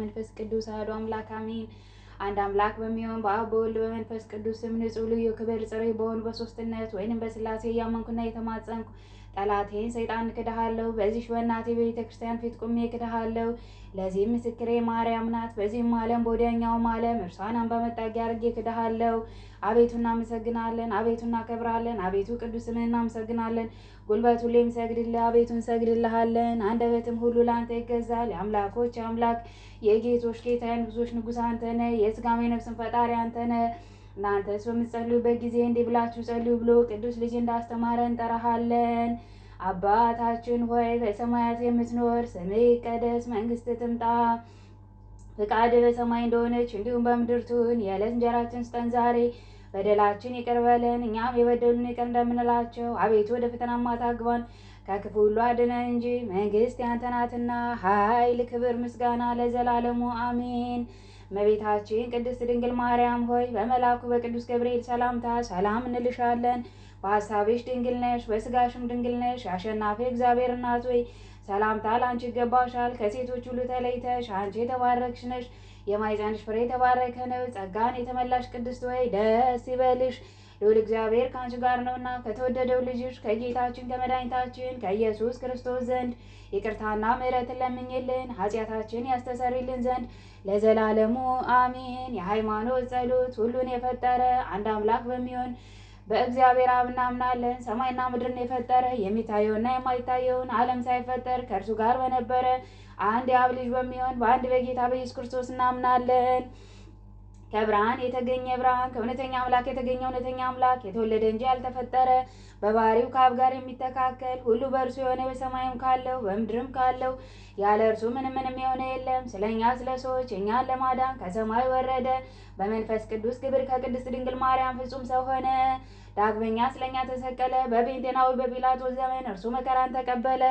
መንፈስ ቅዱስ አሐዱ አምላክ አሜን። አንድ አምላክ በሚሆን በአብ በወልድ በመንፈስ ቅዱስ ስም ንጹሕ ልዩ ክብር ጽሬ በሆኑ በሶስትነት ወይንም በስላሴ እያመንኩና የተማጸንኩ ጠላቴን ሰይጣን ክድሃለሁ። በዚህ በእናቴ በቤተ ክርስቲያን ፊት ቁሜ ክድሃለሁ። ለዚህ ምስክሬ ማርያም ናት። በዚህም ዓለም በወዲያኛውም ዓለም እርሷን አምባ መጣጊያ አድርጌ ክድሃለሁ። አቤቱ እናመሰግናለን፣ አቤቱ እናከብራለን፣ አቤቱ ቅዱስ ስምህን እናመሰግናለን። ጉልበት ሁሉ የሚሰግድልህ አቤቱ እንሰግድልሃለን። አንደበትም ሁሉ ለአንተ ይገዛል። የአምላኮች አምላክ የጌቶች ጌታ የንጉሶች ንጉሥ አንተ ነህ። የሥጋም የነፍስም ፈጣሪ አንተ ነህ። እናንተስ በምትጸልዩበት ጊዜ እንዲህ ብላችሁ ጸልዩ ብሎ ቅዱስ ልጅ እንዳስተማረ እንጠራሃለን። አባታችን ሆይ በሰማያት የምትኖር፣ ስምህ ይቀደስ፣ መንግሥትህ ትምጣ፣ ፈቃድህ በሰማይ እንደሆነች እንዲሁም በምድር ትሁን። የዕለት እንጀራችንን ስጠን ዛሬ፣ በደላችን ይቅር በለን እኛም የበደሉን ይቅር እንደምንላቸው። አቤቱ ወደ ፈተናም አታግባን ከክፉ ሁሉ አድነን እንጂ መንግሥት ያንተ ናትና፣ ኃይል፣ ክብር፣ ምስጋና ለዘላለሙ አሜን። እመቤታችን ቅድስት ድንግል ማርያም ሆይ በመልአኩ በቅዱስ ገብርኤል ሰላምታ ሰላም እንልሻለን። በሐሳብሽ ድንግል ነሽ፣ በሥጋሽም ድንግል ነሽ። አሸናፊ እግዚአብሔር እናት ሆይ ሰላምታ ለአንቺ ይገባሻል። ከሴቶች ሁሉ ተለይተሽ አንቺ የተባረክሽ ነሽ፣ የማኅፀንሽ ፍሬ የተባረከ ነው። ጸጋን የተመላሽ ቅድስት ሆይ ደስ ይበልሽ፣ ልዑል እግዚአብሔር ከአንቺ ጋር ነውና ከተወደደው ልጅሽ ከጌታችን ከመድኃኒታችን ከኢየሱስ ክርስቶስ ዘንድ ይቅርታና ምሕረትን ለምኝልን ኃጢአታችን ያስተሰርይልን ዘንድ ለዘላለሙ አሜን። የሃይማኖት ጸሎት። ሁሉን የፈጠረ አንድ አምላክ በሚሆን በእግዚአብሔር አብ እናምናለን። ሰማይና ምድርን የፈጠረ የሚታየውና የማይታየውን ዓለም ሳይፈጠር ከእርሱ ጋር በነበረ አንድ የአብ ልጅ በሚሆን በአንድ በጌታ በኢየሱስ ክርስቶስ እናምናለን። ከብርሃን የተገኘ ብርሃን፣ ከእውነተኛ አምላክ የተገኘ እውነተኛ አምላክ፣ የተወለደ እንጂ ያልተፈጠረ፣ በባህሪው ከአብ ጋር የሚተካከል፣ ሁሉ በእርሱ የሆነ፣ በሰማይም ካለው በምድርም ካለው ያለ እርሱ ምንም የሆነ የለም። ስለ እኛ ስለ ሰዎች እኛን ለማዳን ከሰማይ ወረደ። በመንፈስ ቅዱስ ግብር ከቅድስት ድንግል ማርያም ፍጹም ሰው ሆነ። ዳግመኛ ስለ እኛ ተሰቀለ። በጴንጤናዊ በጲላጦስ ዘመን እርሱ መከራን ተቀበለ፣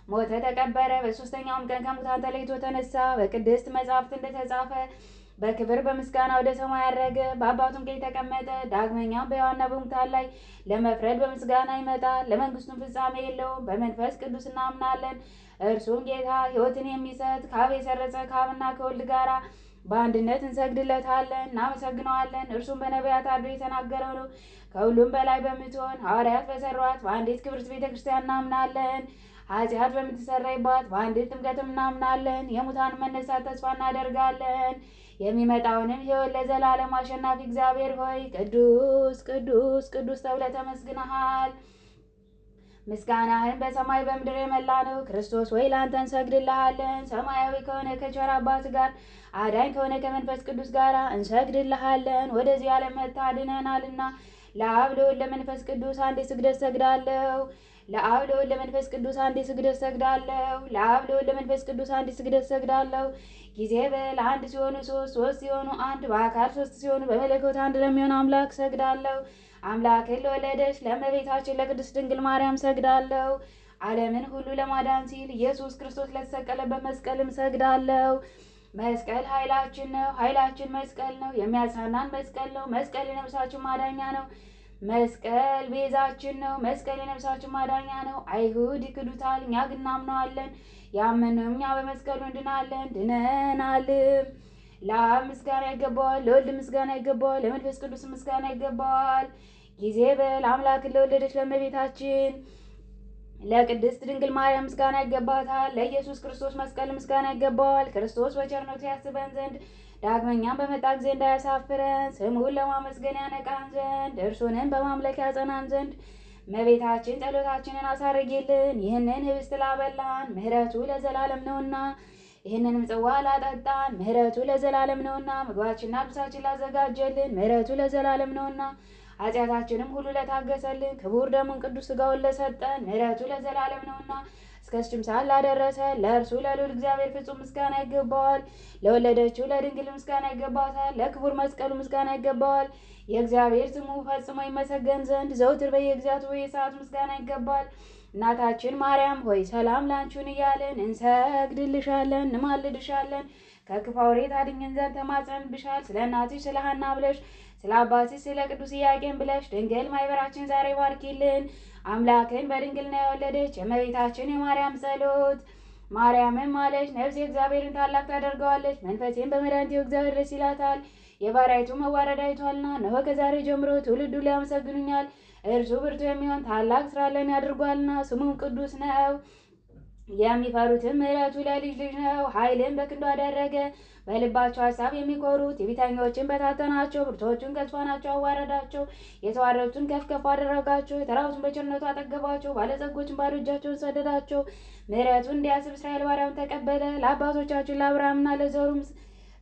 ሞተ፣ ተቀበረ። በሦስተኛውም ቀን ከሙታን ተለይቶ ተነሳ። በቅድስት መጻሕፍት እንደተጻፈ በክብር በምስጋና ወደ ሰማይ አረገ፣ በአባቱም ቀኝ ተቀመጠ። ዳግመኛም በሕያዋንና በሙታን ላይ ለመፍረድ በምስጋና ይመጣል። ለመንግሥቱም ፍጻሜ የለውም። በመንፈስ ቅዱስ እናምናለን። እርሱም ጌታ ሕይወትን የሚሰጥ ከአብ የሰረጸ ከአብና ከወልድ ጋራ በአንድነት እንሰግድለታለን፣ እናመሰግነዋለን። እርሱም በነቢያት አድሮ የተናገረው ነው። ከሁሉም በላይ በምትሆን ሐዋርያት በሠሯት በአንዲት ክብርት ቤተ ክርስቲያን እናምናለን። ኃጢአት በምትሰረይባት በአንዲት ጥምቀትም እናምናለን። የሙታን መነሳት ተስፋ እናደርጋለን። የሚመጣውንም ሕይወት ለዘላለም አሸናፊ እግዚአብሔር ሆይ ቅዱስ ቅዱስ ቅዱስ ተብለህ ተመስግነሃል። ምስጋናህን በሰማይ በምድር የመላ ነው። ክርስቶስ ወይ ለአንተ እንሰግድልሃለን። ሰማያዊ ከሆነ ከቸር አባት ጋር አዳኝ ከሆነ ከመንፈስ ቅዱስ ጋር እንሰግድልሃለን። ወደዚህ ዓለም መጥተህ አድነናልና ለአብ ለወልድ ለመንፈስ ቅዱስ አንዴ ስግደት ሰግዳለሁ። ለአብ ለወልድ ለመንፈስ ቅዱስ አንዴ ስግደት ሰግዳለሁ። ለአብ ለወልድ ለመንፈስ ቅዱስ አንዴ ስግደት ሰግዳለሁ። ጊዜ በል አንድ ሲሆኑ ሶስት፣ ሶስት ሲሆኑ አንድ፣ በአካል ሶስት ሲሆኑ በመለኮት አንድ ለሚሆን አምላክ ሰግዳለሁ። አምላክን ለወለደች ለእመቤታችን ለቅድስት ድንግል ማርያም ሰግዳለሁ። ዓለምን ሁሉ ለማዳን ሲል ኢየሱስ ክርስቶስ ለተሰቀለበት መስቀልም ሰግዳለሁ። መስቀል ኃይላችን ነው። ኃይላችን መስቀል ነው። የሚያጽናናን መስቀል ነው። መስቀል የነፍሳችን ማዳኛ ነው። መስቀል ቤዛችን ነው። መስቀል የነፍሳችን ማዳኛ ነው። አይሁድ ይክዱታል፣ እኛ ግን እናምነዋለን። ያመነው እኛ በመስቀሉ እንድናለን፣ ድነናልም። ለአብ ምስጋና ይገባዋል፣ ለወልድ ምስጋና ይገባዋል፣ ለመንፈስ ቅዱስ ምስጋና ይገባዋል። ጊዜ በል አምላክን ለወለደች ለእመቤታችን ለቅድስት ድንግል ማርያም ምስጋና ይገባታል። ለኢየሱስ ክርስቶስ መስቀል ምስጋና ይገባዋል። ክርስቶስ በቸርነቱ ያስበን ዘንድ ዳግመኛም በመጣ ጊዜ እንዳያሳፍረን ስሙን ለማመስገን ያነቃን ዘንድ እርሱንም በማምለክ ያጸናን ዘንድ እመቤታችን ጸሎታችንን አሳርጊልን። ይህንን ህብስት ላበላን ምሕረቱ ለዘላለም ነውና፣ ይህንንም ጽዋ ላጠጣን ምሕረቱ ለዘላለም ነውና፣ ምግባችንና ልብሳችን ላዘጋጀልን ምሕረቱ ለዘላለም ነውና፣ ኃጢአታችንም ሁሉ ለታገሰልን ክቡር ደሙን ቅዱስ ሥጋውን ለሰጠን ምሕረቱ ለዘላለም ነውና፣ እስከዚህም ሰዓት ላደረሰ ለእርሱ ለልዑል እግዚአብሔር ፍጹም ምስጋና ይገባዋል። ለወለደችው ለድንግል ምስጋና ይገባታል። ለክቡር መስቀሉ ምስጋና ይገባዋል። የእግዚአብሔር ስሙ ፈጽሞ ይመሰገን ዘንድ ዘውትር በየጊዜያቱ በየሰዓቱ ምስጋና ይገባል። እናታችን ማርያም ሆይ ሰላም ላንቺን እያለን እንሰግድልሻለን፣ እንማልድሻለን። ከክፉ አውሬ ታድኝን ዘንድ ተማጽነንብሻል። ስለ እናትሽ ስለ ሐና ብለሽ ስለ አባትሽ ስለ ቅዱስ ኢያቄም ብለሽ ድንግል ማይበራችን ዛሬ ባርኪልን። አምላክን በድንግልና የወለደች የእመቤታችን የማርያም ጸሎት። ማርያምም አለች፣ ነፍሴ እግዚአብሔርን ታላቅ ታደርገዋለች፣ መንፈሴን በመድኃኒቴ እግዚአብሔር ደስ ይላታል። የባሪያይቱ መዋረድ አይቷልና፣ እነሆ ከዛሬ ጀምሮ ትውልድ ሁሉ ያመሰግኑኛል። እርሱ ብርቱ የሚሆን ታላቅ ስራ ለእኔ አድርጓልና፣ ስሙም ቅዱስ ነው። የሚፈሩትም ምሕረቱ ለልጅ ልጅ ነው። ኃይልን በክንዱ አደረገ። በልባቸው ሀሳብ የሚኮሩ ትዕቢተኞችን በታተናቸው። ብርቶቹን ከዙፋናቸው አዋረዳቸው። የተዋረዱትን ከፍ ከፍ አደረጋቸው። የተራቡትን በቸርነቱ አጠገባቸው። ባለጸጎችን ባዶ እጃቸውን ሰደዳቸው። ምሕረቱን እንዲያስብ እስራኤል ባሪያውን ተቀበለ። ለአባቶቻችን ለአብርሃምና ለዘሩም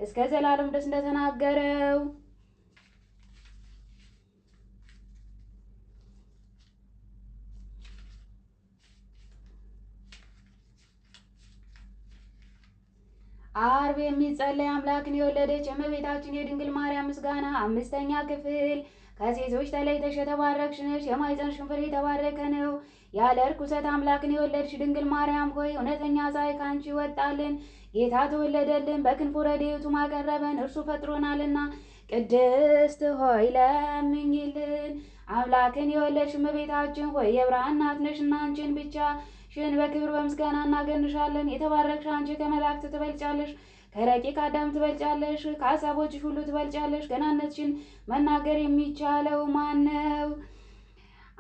እስከ ዘላለም ድረስ እንደተናገረው። ዓርብ የሚጸለይ አምላክን የወለደች የእመቤታችን የድንግል ማርያም ምስጋና። አምስተኛ ክፍል። ከሴቶች ተለይተሽ የተባረክሽ ነሽ፣ የማኅፀንሽን ፍሬ የተባረከ ነው። ያለ ርኩሰት አምላክን የወለድሽ ድንግል ማርያም ሆይ እውነተኛ ፀሐይ ከአንቺ ወጣልን። ጌታ ተወለደልን፣ በክንፉ ረድኤቱም አቀረበን፣ እርሱ ፈጥሮናልና። ቅድስት ሆይ ለምኝልን። አምላክን የወለድሽ እመቤታችን ሆይ የብርሃን እናት ነሽና አንቺን ብቻ ሽን በክብር በምስጋና እናገንሻለን። የተባረክሽ አንቺ ከመላእክት ትበልጫለሽ፣ ከረቂቅ አዳም ትበልጫለሽ፣ ከሀሳቦችሽ ሁሉ ትበልጫለሽ። ገናነትሽን መናገር የሚቻለው ማን ነው?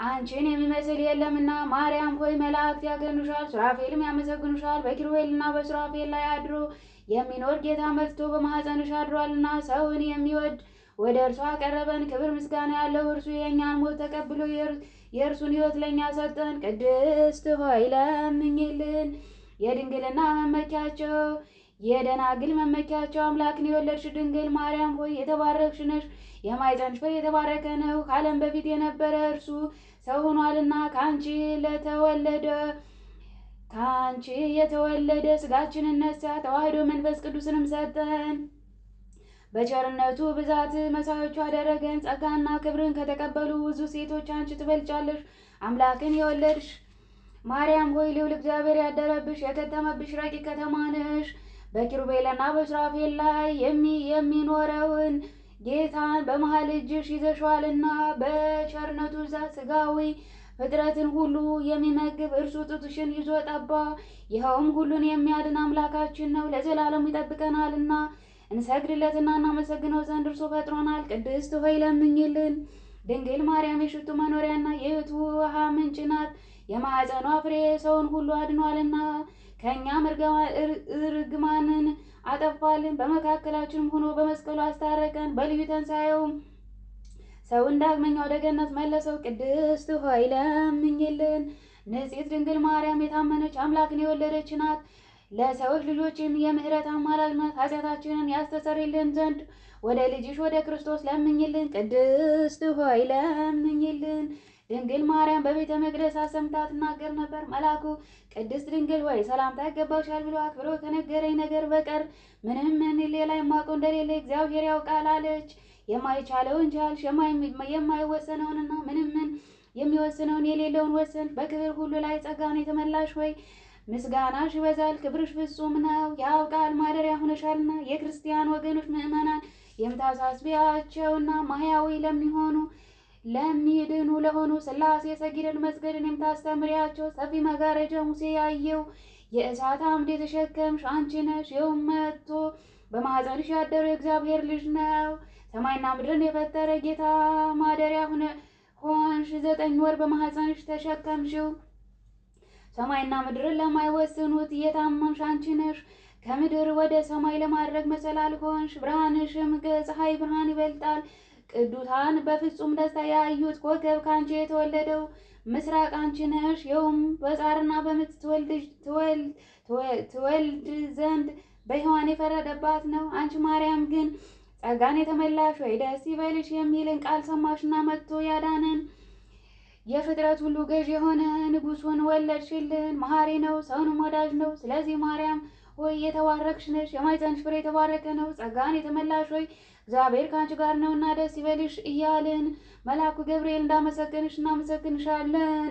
አንቺን የሚመስል የለምና። ማርያም ሆይ መላእክት ያገኑሻል፣ ሱራፌልም ያመሰግኑሻል። በኪሩቤልና በሱራፌል ላይ አድሮ የሚኖር ጌታ መጥቶ በማኅፀንሽ አድሯልና። ሰውን የሚወድ ወደ እርሱ አቀረበን። ክብር ምስጋና ያለው እርሱ የእኛን ሞት ተቀብሎ የእርሱን ሕይወት ለእኛ ሰጠን። ቅድስት ሆይ ለምኝልን። የድንግልና መመኪያቸው የደናግል መመኪያቸው አምላክን የወለድሽ ድንግል ማርያም ሆይ የተባረክሽ ነሽ። የማኅፀንሽ ፍሬ የተባረከ ነው። ከዓለም በፊት የነበረ እርሱ ሰው ሆኗልና ከአንቺ የተወለደ ሥጋችንን ነሳ፣ ተዋህዶ መንፈስ ቅዱስንም ሰጠን። በቸርነቱ ብዛት መሳዮቹ አደረገን። ጸጋና ክብርን ከተቀበሉ ብዙ ሴቶች አንቺ ትበልጫለሽ። አምላክን የወለድሽ ማርያም ሆይ ልዑል እግዚአብሔር ያደረብሽ የከተመብሽ ረቂቅ ከተማ ነሽ። በኪሩቤልና በሱራፌል ላይ የሚኖረውን ጌታን በመሃል እጅሽ ይዘሽዋልና። በቸርነቱ ብዛት ሥጋዊ ፍጥረትን ሁሉ የሚመግብ እርሱ ጡትሽን ይዞ ጠባ። ይኸውም ሁሉን የሚያድን አምላካችን ነው፣ ለዘላለሙ ይጠብቀናልና። እንሰግድለትና እናመሰግነው ዘንድ እርሱ ፈጥሮናል። ቅድስት ሆይ ለምኝልን። ድንግል ማርያም የሽቱ መኖሪያና የሕይወት ውሃ ምንጭ ናት። የማኅፀኗ ፍሬ ሰውን ሁሉ አድኗልና። ከእኛም እርግማንን አጠፋልን። በመካከላችንም ሆኖ በመስቀሉ አስታረቀን። በልዩ ትንሣኤውም ሰውን ዳግመኛ ወደ ገነት መለሰው። ቅድስት ሆይ ለምኝልን። ንጽሕት ድንግል ማርያም የታመነች አምላክን የወለደች ናት። ለሰዎች ልጆችም የምሕረት አማላጅ ናት። ኃጢአታችንን ያስተሰርይልን ዘንድ ወደ ልጅሽ ወደ ክርስቶስ ለምኝልን። ቅድስት ሆይ ለምኝልን። ድንግል ማርያም በቤተ መቅደስ አሰምታ ትናገር ነበር። መልአኩ ቅድስት ድንግል ሆይ ሰላምታ ይገባሻል ብሎ አክብሮ ከነገረኝ ነገር በቀር ምንም ሌላ የማውቀው እንደሌለ እግዚአብሔር ያውቃል አለች። የማይቻለውን ቻልሽ፣ የማይወሰነውንና ምንም የሚወስነውን የሌለውን ወሰንሽ። በክብር ሁሉ ላይ ጸጋን የተመላሽ ሆይ ምስጋናሽ ይበዛል፣ ክብርሽ ፍጹም ነው። ያው ቃል ማደሪያ ሆነሻልና የክርስቲያን ወገኖች ምእመናን የምታሳስቢያቸውና ማህያዊ ለሚድኑ ለሆኑ ሥላሴ ሰጊደን መስገድን የምታስተምሪያቸው ሰፊ መጋረጃ ሙሴ ያየው የእሳት አምድ የተሸከምሽ አንቺ ነሽ። ይኸውም መጥቶ በማኅፀንሽ ያደረው የእግዚአብሔር ልጅ ነው። ሰማይና ምድርን የፈጠረ ጌታ ማደሪያ ሆንሽ። 9 ወር በማኅፀንሽ ተሸከምሽው። ሰማይና ምድርን ለማይወስኑት እየታመምሽ አንቺ ነሽ። ከምድር ወደ ሰማይ ለማድረግ መሰላል ሆንሽ። ብርሃንሽም ከፀሐይ ብርሃን ይበልጣል። ቅዱሳን በፍጹም ደስታ ያዩት ኮከብ ከአንቺ የተወለደው ምስራቅ አንቺ ነሽ። ይኸውም በጻርና በምጥ ትወልድ ዘንድ በሔዋን የፈረደባት ነው። አንቺ ማርያም ግን ጸጋን የተመላሽ ወይ ደስ ይበልሽ የሚልን ቃል ሰማሽና መጥቶ ያዳነን የፍጥረት ሁሉ ገዥ የሆነ ንጉሡን ወለድሽልን። መሐሪ ነው፣ ሰውንም ወዳጅ ነው። ስለዚህ ማርያም ሆይ የተባረክሽ ነሽ፣ የማኅፀንሽ ፍሬ የተባረከ ነው። ጸጋን የተመላሽ ሆይ እግዚአብሔር ከአንቺ ጋር ነውና ደስ ይበልሽ እያልን መልአኩ ገብርኤል እንዳመሰገንሽ እናመሰግንሻለን።